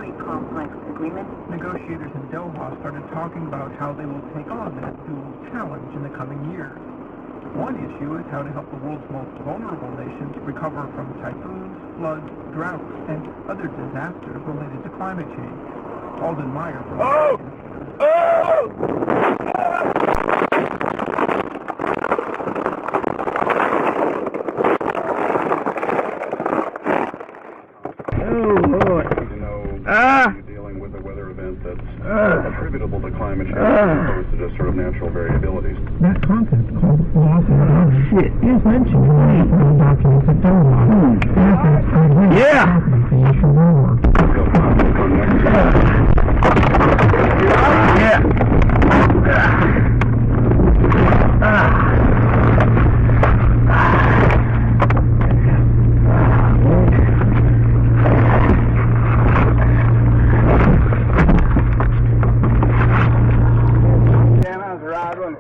very complex agreement. Negotiators in Doha started talking about how they will take on that dual challenge in the coming years. One issue is how to help the world's most vulnerable nations recover from typhoons, floods, droughts, and other disasters related to climate change. Alden Meyer from You're dealing with a weather event that's attributable to climate change as opposed to just sort of natural variabilities. That concept called philosophy is mentioned in the documents at Doha. Yeah! The natural war. Yeah, that was a ride one.